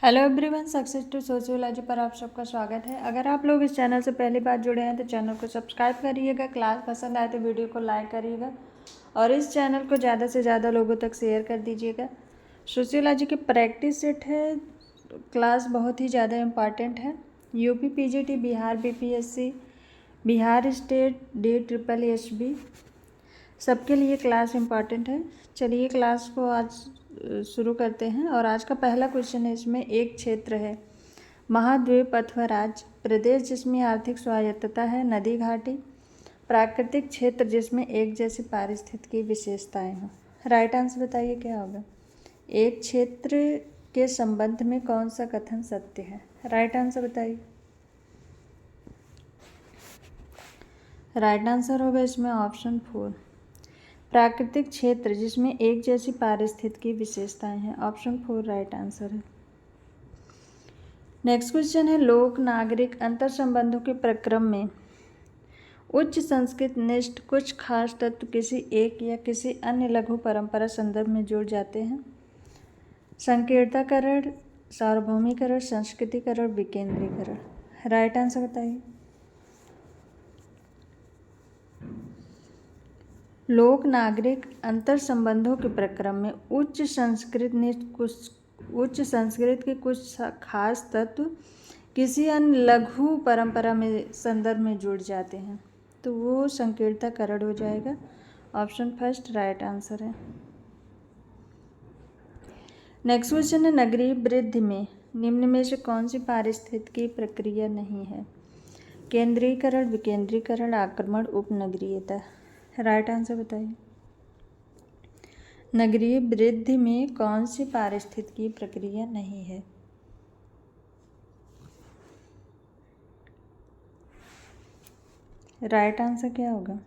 Hello everyone, success to sociology पर आप सबका स्वागत है। अगर आप लोग इस चैनल से पहली बार जुड़े हैं तो चैनल को सब्सक्राइब करिएगा। क्लास पसंद आए तो वीडियो को लाइक करिएगा और इस चैनल को ज़्यादा से ज़्यादा लोगों तक शेयर कर दीजिएगा। सोशियोलॉजी की प्रैक्टिस सेट है, क्लास बहुत ही ज़्यादा इम्पॉर्टेंट है। UP PGT, Bihar BPSC, Bihar state DSSB सबके लिए क्लास इम्पॉर्टेंट है। चलिए क्लास को आज शुरू करते हैं। और आज का पहला क्वेश्चन है, इसमें एक क्षेत्र है महाद्वीप अथवा राज्य, प्रदेश जिसमें आर्थिक स्वायत्तता है, नदी घाटी, प्राकृतिक क्षेत्र जिसमें एक जैसी पारिस्थितिकी विशेषताएं हों। राइट आंसर बताइए क्या होगा। एक क्षेत्र के संबंध में कौन सा कथन सत्य है। राइट आंसर बताइए। राइट आंसर होगा इसमें ऑप्शन 4, प्राकृतिक क्षेत्र जिसमें एक जैसी पारिस्थितिकी विशेषताएं हैं। ऑप्शन 4 राइट आंसर है। नेक्स्ट क्वेश्चन है, लोक नागरिक अंतर संबंधों के प्रक्रम में उच्च संस्कृत निष्ठ कुछ खास तत्व किसी एक या किसी अन्य लघु परंपरा संदर्भ में जुड़ जाते हैं। संकीर्णताकरण, सार्वभौमिकरण, संस्कृतिकरण, विकेंद्रीकरण। राइट आंसर बताइए। लोक नागरिक अंतर संबंधों के प्रक्रम में उच्च संस्कृत के कुछ खास तत्व किसी अन्य लघु परंपरा में संदर्भ में जुड़ जाते हैं, तो वो संकीर्णताकरण हो जाएगा। ऑप्शन फर्स्ट राइट आंसर है। नेक्स्ट क्वेश्चन है, नगरीय वृद्धि में निम्न में से कौन सी पारिस्थितिकी प्रक्रिया नहीं है। केंद्रीकरण, विकेंद्रीकरण, आक्रमण, उपनगरीयता। राइट आंसर बताइए। नगरीय वृद्धि में कौन सी पारिस्थितिकी प्रक्रिया नहीं है। राइट आंसर क्या होगा।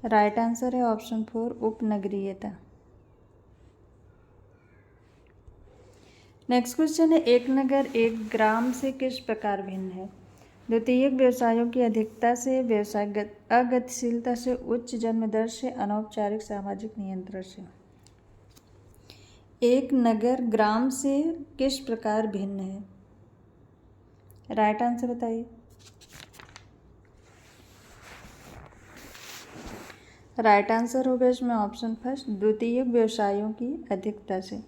राइट आंसर है ऑप्शन 4 उपनगरीयता। नेक्स्ट क्वेश्चन है, एक नगर एक ग्राम से किस प्रकार भिन्न है। द्वितीयक व्यवसायों की अधिकता से, व्यवसाय अगतिशीलता से, उच्च जन्म दर से, अनौपचारिक सामाजिक नियंत्रण से। एक नगर ग्राम से किस प्रकार भिन्न है। राइट आंसर बताइए। राइट आंसर होगा इसमें ऑप्शन फर्स्ट द्वितीयक व्यवसायों की अधिकता से।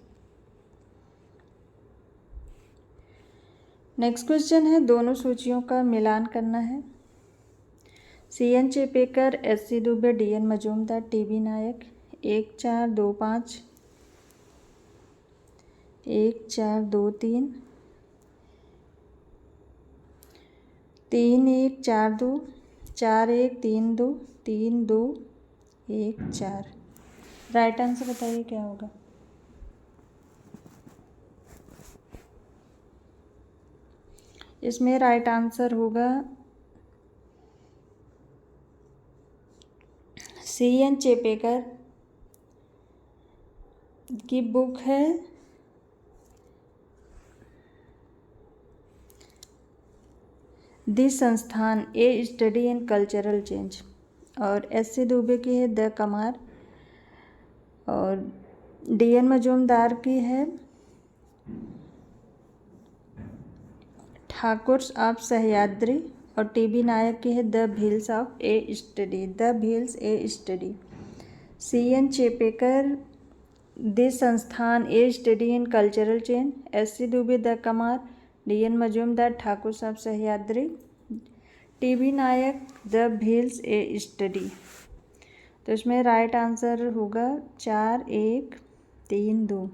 नेक्स्ट क्वेश्चन है, दोनों सूचियों का मिलान करना है। CN चेपेकर, SC Dubey, DN Majumdar, TB नायक। 1 4 2 5, 1 4 2 3, 3 1 4 2, 4 1 3 2, 3 2 1 4। राइट आंसर बताइए क्या होगा। इसमें राइट आंसर होगा CN चेपेकर की बुक है the Sansthan a study in cultural change, और SC दुबे की है द कमार, और DN मजूमदार की है ठाकुर्स ऑफ सह्याद्री, और TB नायक की है the wheels of a study, the wheels a study. CN Chapekar the Sansthan a study in cultural change, SC Dube the Kamar, DN Majumdar Thakurs of Sahyadri, TB Nayak the wheels a study. तो इसमें राइट आंसर होगा 4 1 3 2,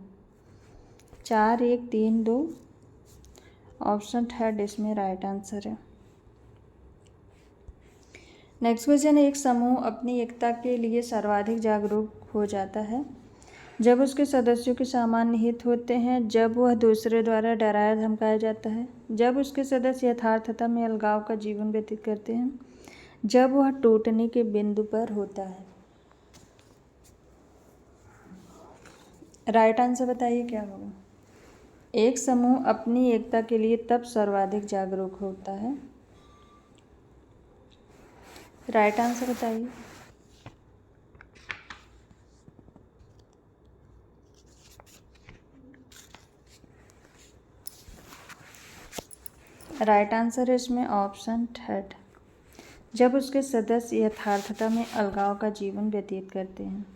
4 1 3 2। Option third इसमें right answer है। Next question है, एक समूह अपनी एकता के लिए सर्वाधिक जागरूक हो जाता है जब उसके सदस्यों के सामान्य हित होते हैं, जब वह दूसरे द्वारा डराया धमकाया जाता है, जब उसके सदस्य यथार्थता में अलगाव का जीवन व्यतीत करते हैं, जब वह टूटने के बिंदु पर होता है। राइट आंसर बताइए क्या होगा। एक समूह अपनी एकता के लिए तब सर्वाधिक जागरूक होता है। राइट आंसर बताइए। राइट आंसर है इसमें ऑप्शन थर्ड, जब उसके सदस्य यथार्थता में अलगाव का जीवन व्यतीत करते हैं।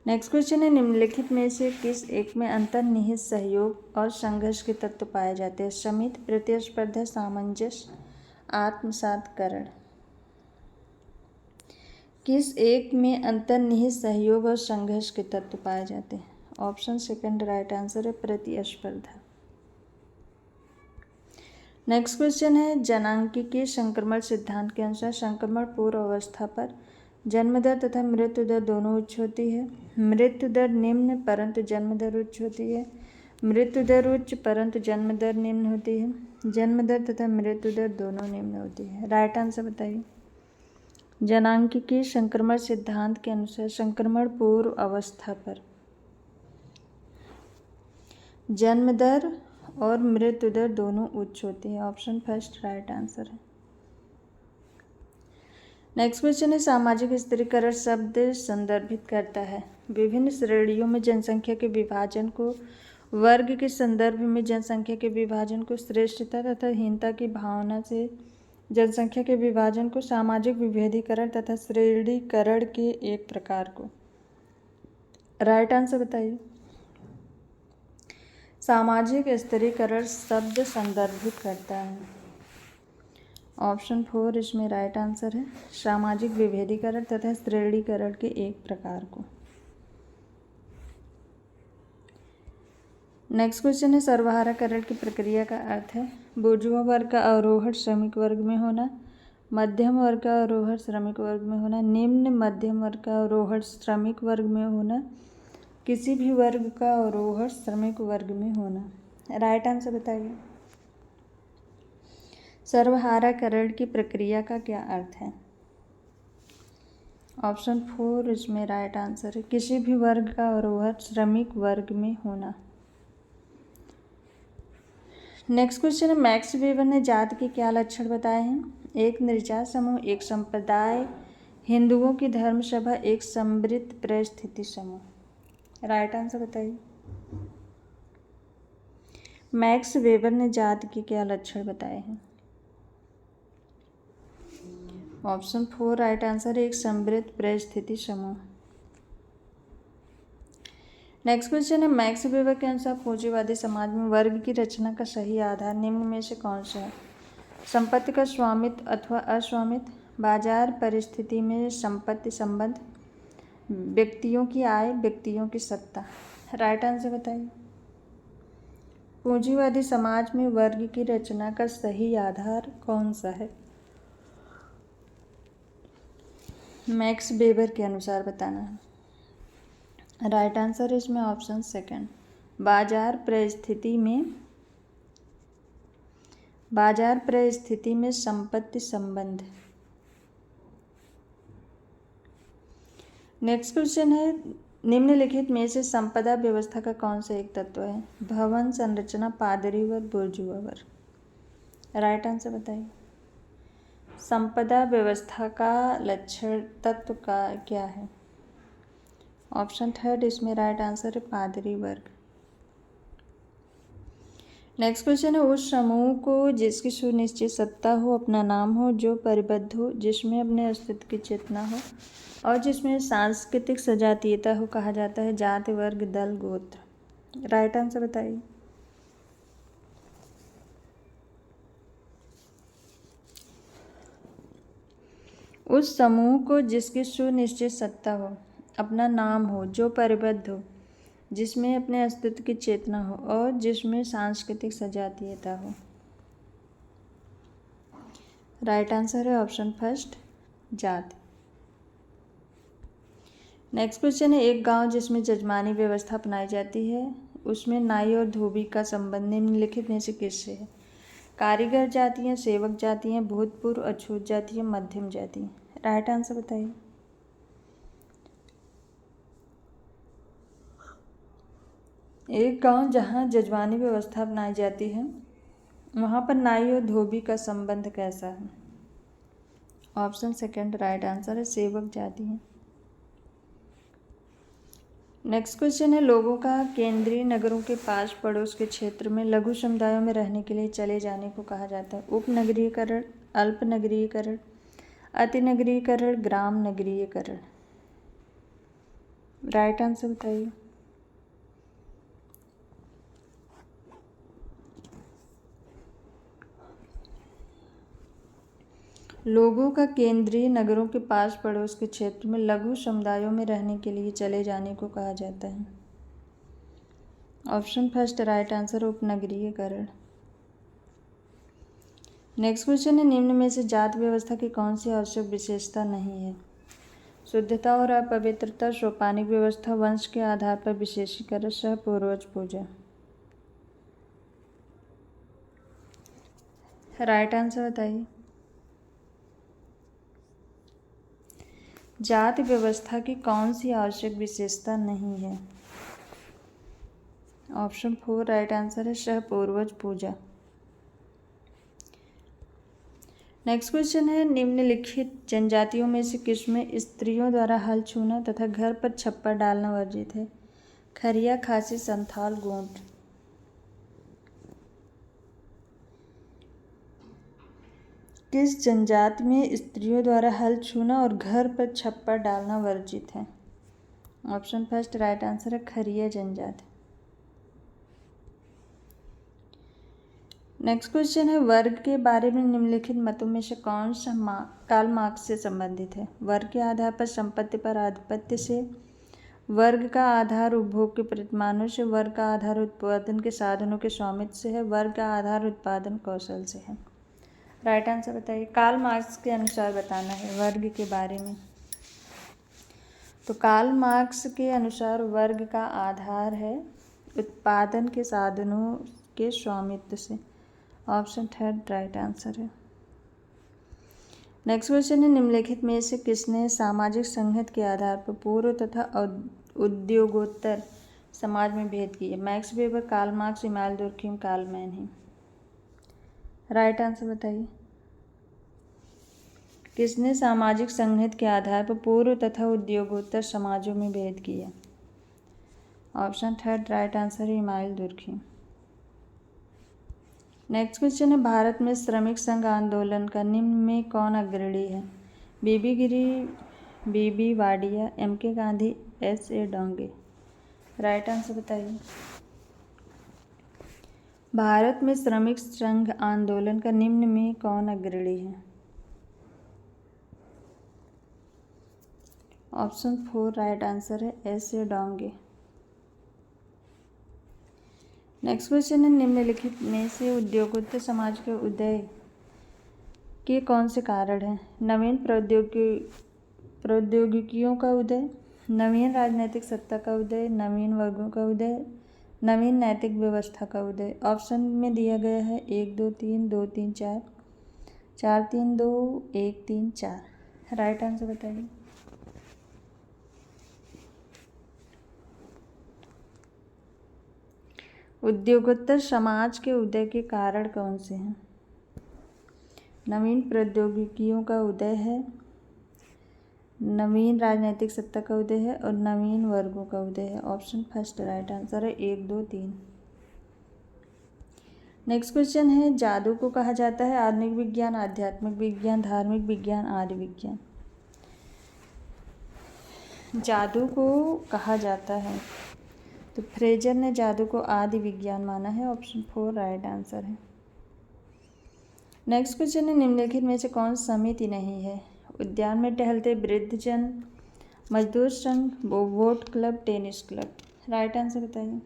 नेक्स्ट क्वेश्चन है, निम्नलिखित में से किस एक में अंतर्निहित सहयोग और संघर्ष के तत्व पाए जाते हैं? समिति, प्रतिस्पर्धा, सामंजस्य, आत्मसातकरण। किस एक में अंतर्निहित सहयोग और संघर्ष के तत्व पाए जाते हैं? ऑप्शन सेकंड राइट आंसर है प्रतिस्पर्धा। नेक्स्ट क्वेश्चन है, जनांकीय संक्रमण सिद्धांत के अनुसार संक्रमण पूर्व अवस्था पर जन्म दर तथा मृत्यु दर दोनों उच्च होती है। मृत्यु दर निम्न परंतु जन्म दर उच्च होती है। मृत्यु दर उच्च परंतु जन्म दर निम्न होती है। जन्म दर तथा मृत्यु दर दोनों निम्न होती है। राइट आंसर बताइए। जनांकीय संक्रमण सिद्धांत के अनुसार संक्रमण पूर्व अवस्था पर जन्म दर और मृत्यु दर दोनों उच्च होती है। ऑप्शन फर्स्ट राइट आंसर है। नेक्स्ट क्वेश्चन है, सामाजिक स्थिरीकरण शब्द संदर्भित करता है विभिन्न श्रेणियों में जनसंख्या के विभाजन को, वर्ग के संदर्भ में जनसंख्या के विभाजन को, श्रेष्ठता तथा हीनता की भावना से जनसंख्या के विभाजन को, सामाजिक विभेदीकरण तथा श्रेणीकरण के एक प्रकार को। राइट आंसर बताइए। सामाजिक स्थिरीकरण शब्द संदर्भित करता है। ऑप्शन फोर इसमें राइट आंसर है, सामाजिक विभेदीकरण तथा श्रेणीकरण के एक प्रकार को। नेक्स्ट क्वेश्चन है, सर्वहाराकरण की प्रक्रिया का अर्थ है बुर्जुआ वर्ग का अवरोहण श्रमिक वर्ग में होना, मध्यम वर्ग का अवरोहण श्रमिक वर्ग में होना, निम्न मध्यम वर्ग का अवरोहण श्रमिक वर्ग में होना, किसी भी वर्ग का अवरोहण श्रमिक वर्ग में होना। राइट आंसर बताइए। सर्वहाराकरण की प्रक्रिया का क्या अर्थ है? ऑप्शन फोर इसमें राइट आंसर है, किसी भी वर्ग का अवरोहण श्रमिक वर्ग में होना। नेक्स्ट क्वेश्चन है, मैक्स वेबर ने जाति के क्या लक्षण बताए हैं? एक निर्जात समूह, एक संप्रदाय, हिंदुओं की धर्म सभा, एक समृद्ध परिस्थिति समूह। राइट आंसर बताइए। मैक्स वेबर ने जाति के क्या लक्षण बताए हैं? ऑप्शन फोर राइट आंसर है, एक समृद्ध परिस्थिति समूह। नेक्स्ट क्वेश्चन है, मैक्स वेबर के अनुसार पूंजीवादी समाज में वर्ग की रचना का सही आधार निम्न में से कौन सा है? संपत्ति का स्वामित्व अथवा अस्वामित्व, बाजार परिस्थिति में संपत्ति संबंध, व्यक्तियों की आय, व्यक्तियों की सत्ता। राइट आंसर बताइए। पूंजीवादी समाज में वर्ग की रचना का सही आधार कौन सा है? मैक्स वेबर के अनुसार बताना है। राइट आंसर है इसमें ऑप्शन सेकंड, बाजार परिस्थिति में संपत्ति संबंध। नेक्स्ट क्वेश्चन है, निम्नलिखित में से संपदा व्यवस्था का कौन सा एक तत्व है? भवन, संरचना, पादरी वर्ग, बुर्जुआ वर्ग। राइट आंसर बताइए। संपदा व्यवस्था का लक्षण तत्व का क्या है? ऑप्शन थर्ड इसमें राइट आंसर है पादरी वर्ग। नेक्स्ट क्वेश्चन है, उस समूह को जिसकी सुनिश्चित सत्ता हो, अपना नाम हो, जो परिबद्ध हो, जिसमें अपने अस्तित्व की चेतना हो और जिसमें सांस्कृतिक सजातीयता हो कहा जाता है जाति, वर्ग, दल, गोत्र। राइट आंसर बताइए। उस समूह को जिसकी सुनिश्चित सत्ता हो, अपना नाम हो, जो परिबद्ध हो, जिसमें अपने अस्तित्व की चेतना हो और जिसमें सांस्कृतिक सजातीयता हो। राइट आंसर है ऑप्शन फर्स्ट जाति। नेक्स्ट क्वेश्चन है, एक गांव जिसमें जजमानी व्यवस्था अपनाई जाती है उसमें नाई और धोबी का संबंध निम्नलिखित में से किससे है? कारीगर जातियाँ, सेवक जातियाँ, भूतपूर्व अछूत जातियाँ, मध्यम जाति। राइट आंसर बताइए। एक गांव जहां जजमानी व्यवस्था अपनाई जाती है वहां पर नाई और धोबी का संबंध कैसा है? ऑप्शन सेकंड राइट आंसर है सेवक जाति है। नेक्स्ट क्वेश्चन है, लोगों का केंद्रीय नगरों के पास पड़ोस के क्षेत्र में लघु समुदायों में रहने के लिए चले जाने को कहा जाता है। उपनगरीयकरण, अल्प नगरीयकरण, अति नगरीयकरण, ग्राम नगरीयकरण। राइट आंसर बताइए। लोगों का केंद्रीय नगरों के पास पड़ोस के क्षेत्र में लघु समुदायों में रहने के लिए चले जाने को कहा जाता है। ऑप्शन फर्स्ट राइट आंसर, उपनगरीयकरण। नेक्स्ट क्वेश्चन है, निम्न में से जाति व्यवस्था की कौन सी आवश्यक विशेषता नहीं है? शुद्धता और अपवित्रता, सोपानिक व्यवस्था, वंश के आधार पर विशेषीकरण, सह पूर्वज पूजा। राइट आंसर बताइए। जाति व्यवस्था की कौन सी आवश्यक विशेषता नहीं है? ऑप्शन 4 राइट आंसर है, सह पूर्वज पूजा। नेक्स्ट क्वेश्चन है, निम्नलिखित जनजातियों में से किसमें स्त्रियों द्वारा हल छूना तथा घर पर छप्पर डालना वर्जित है? खरिया, खासी, संथाल, गोंड। किस जनजाति में स्त्रियों द्वारा हल छूना और घर पर छप्पर डालना वर्जित है? ऑप्शन फर्स्ट राइट आंसर है, खरिया जनजाति। नेक्स्ट क्वेश्चन है, वर्ग के बारे में निम्नलिखित मतों में से कौन सा कार्ल मार्क्स से संबंधित है? वर्ग के आधार पर संपत्ति पर आधिपत्य से, वर्ग का आधार उपभोग के प्रतिमानों से, वर्ग का आधार उत्पादन के साधनों के स्वामित्व से है, वर्ग का आधार उत्पादन कौशल से है। राइट आंसर बताइए। कार्ल मार्क्स के अनुसार बताना है वर्ग के बारे में। तो कार्ल मार्क्स के अनुसार वर्ग का आधार है उत्पादन के साधनों के स्वामित्व से। ऑप्शन थर्ड राइट आंसर है। नेक्स्ट क्वेश्चन है, निम्नलिखित में से किसने सामाजिक संघर्ष के आधार पर पूर्व तथा उद्योगोत्तर समाज में भेद किए? Max Weber, Karl Marx, Emmanuel Durkheim, Karl Mannheim. Right answer बताइए। किसने सामाजिक संघर्ष के आधार पर पूर्व तथा उद्योगोत्तर समाजों में भेद किया? ऑप्शन थर्ड राइट आंसर है, इमानुएल दुर्खीम। नेक्स्ट क्वेश्चन है, भारत में श्रमिक संघ आंदोलन का निम्न में कौन अग्रणी है? B B Giri, B B Wadia, M K. Gandhi, S A. Donge. Right answer बताइए। भारत में श्रमिक संघ आंदोलन का निम्न में कौन अग्रणी है? ऑप्शन 4 राइट आंसर है, एस.ए. डोंगे। नेक्स्ट क्वेश्चन है, निम्नलिखित में से उद्योगोत्तर समाज के उदय के कौन से कारण हैं? नवीन प्रौद्योगिकियों का उदय, नवीन राजनीतिक सत्ता का उदय, नवीन वर्गों का उदय, नवीन नैतिक व्यवस्था का उदय। ऑप्शन में दिया गया है 1 2 3 2 3 4 4 3 2 1 3 4। राइट आंसर बताइए। उद्योगोत्तर समाज के उदय के कारण कौन से हैं? नवीन प्रौद्योगिकियों का उदय है, नवीन राजनीतिक सत्ता का उदय है और नवीन वर्गों का उदय है। ऑप्शन फर्स्ट राइट आंसर है, 1 2 3। नेक्स्ट क्वेश्चन है, जादू को कहा जाता है आधुनिक विज्ञान, आध्यात्मिक विज्ञान, धार्मिक विज्ञान, आर्य विज्ञान। जादू को कहा जाता है तो फ्रेजर ने जादू को आदि विज्ञान माना है। ऑप्शन 4 राइट आंसर है। नेक्स्ट क्वेश्चन है, निम्नलिखित में से कौन समिति नहीं है? उद्यान में टहलते वृद्धजन, मजदूर संघ, boat club, tennis club. Right answer बताइए।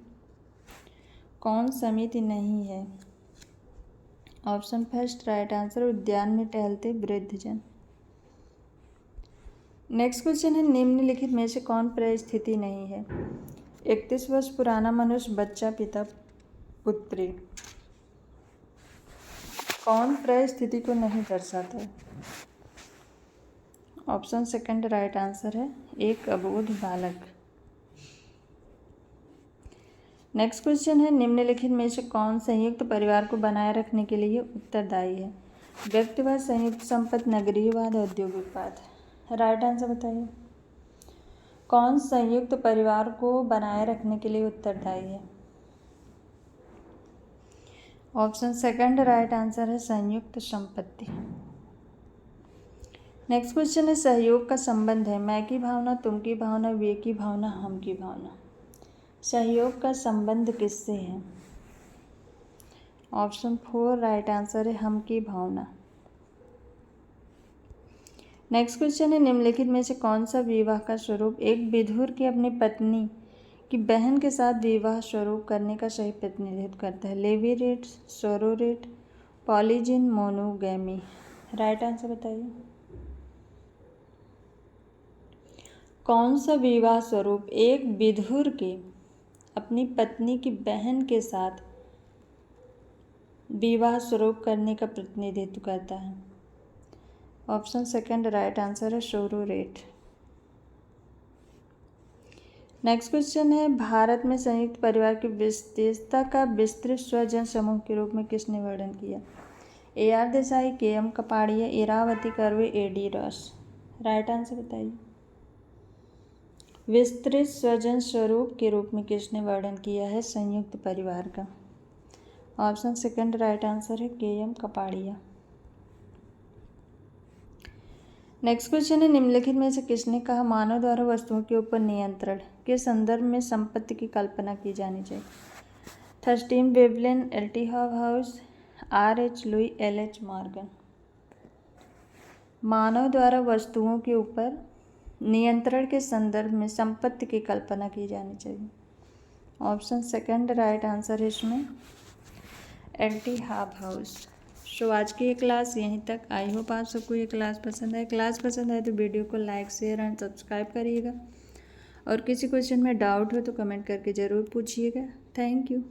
कौन समिति नहीं है? ऑप्शन फर्स्ट राइट आंसर, उद्यान में टहलते वृद्धजन। नेक्स्ट क्वेश्चन है, निम्नलिखित में से कौन परिस्थिति नहीं है? 31 वर्ष पुराना मनुष्य, बच्चा, पिता, पुत्री। कौन परिस्थिति को नहीं दर्शाता है? ऑप्शन सेकंड राइट आंसर है, एक अबोध बालक। नेक्स्ट क्वेश्चन है, निम्नलिखित में से कौन संयुक्त परिवार को बनाए रखने के लिए उत्तरदायी है? व्यक्तिवाद, संयुक्त संपत्ति, नगरीयवाद, औद्योगिकवाद। राइट आंसर बताइए। कौन संयुक्त परिवार को बनाए रखने के लिए उत्तरदायी है? ऑप्शन सेकंड राइट आंसर है संयुक्त संपत्ति। नेक्स्ट क्वेश्चन है सहयोग का संबंध है मैं की भावना, तुम की भावना, वे की भावना, हम की भावना। सहयोग का संबंध किससे है? ऑप्शन फोर राइट आंसर है हम की भावना। नेक्स्ट क्वेश्चन है निम्नलिखित में से कौन सा विवाह का स्वरूप एक विधुर की अपनी पत्नी की बहन के साथ विवाह स्वरूप करने का सही प्रतिनिधित्व करता है? लेवीरेट, sororate, polythene, monogamy. Right answer बताइए। कौन सा विवाह स्वरूप एक विधुर के अपनी पत्नी की बहन के साथ विवाह स्वरूप करने का प्रतिनिधित्व करता है? ऑप्शन सेकंड राइट आंसर है सोरोरेट। नेक्स्ट क्वेश्चन है भारत में संयुक्त परिवार की विशेषता का विस्तृत स्वजन समूह के रूप में किसने वर्णन किया? AR Desai, KM Kapadia, Irawati Karve, AD Ross. Right answer बताइए। विस्तृत स्वजन स्वरूप के रूप में किसने वर्णन किया है संयुक्त परिवार का? ऑप्शन सेकंड राइट आंसर है KM कपाड़िया। नेक्स्ट क्वेश्चन है निम्नलिखित में से किसने कहा मानव द्वारा वस्तुओं के ऊपर नियंत्रण के संदर्भ में संपत्ति की कल्पना की जानी चाहिए? Thorstein Veblen, LT Hobhouse, RH Lowie, LH Morgan. मानव द्वारा वस्तुओं के ऊपर नियंत्रण के संदर्भ में संपत्ति की कल्पना की जानी चाहिए। ऑप्शन सेकंड राइट आंसर है इसमें LT हॉबहाउस। सो आज की ये क्लास यहीं तक। आई होप आप सबको ये क्लास पसंद आए। क्लास पसंद आए तो वीडियो को लाइक, शेयर एंड सब्सक्राइब करिएगा और किसी क्वेश्चन में डाउट हो तो कमेंट करके ज़रूर पूछिएगा। Thank you.